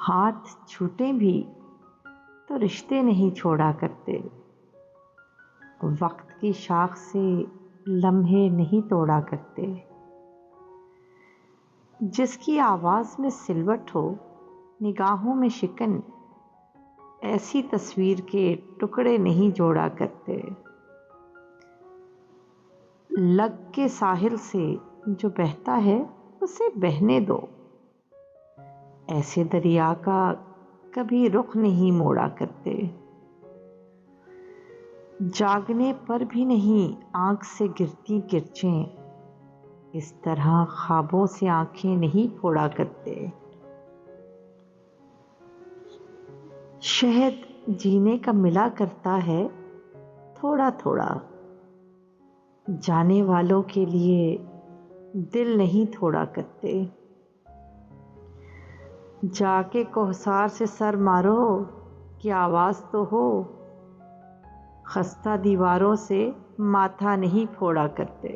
ہاتھ چھوٹے بھی تو رشتے نہیں چھوڑا کرتے، وقت کی شاخ سے لمحے نہیں توڑا کرتے۔ جس کی آواز میں سلوٹ ہو نگاہوں میں شکن، ایسی تصویر کے ٹکڑے نہیں جوڑا کرتے۔ لگ کے ساحل سے جو بہتا ہے اسے بہنے دو، ایسے دریا کا کبھی رخ نہیں موڑا کرتے۔ جاگنے پر بھی نہیں آنکھ سے گرتی کرچیں، اس طرح خوابوں سے آنکھیں نہیں پھوڑا کرتے۔ شہد جینے کا ملا کرتا ہے تھوڑا تھوڑا، جانے والوں کے لیے دل نہیں تھوڑا کرتے۔ جا کے کوہسار سے سر مارو کہ آواز تو ہو، خستہ دیواروں سے ماتھا نہیں پھوڑا کرتے۔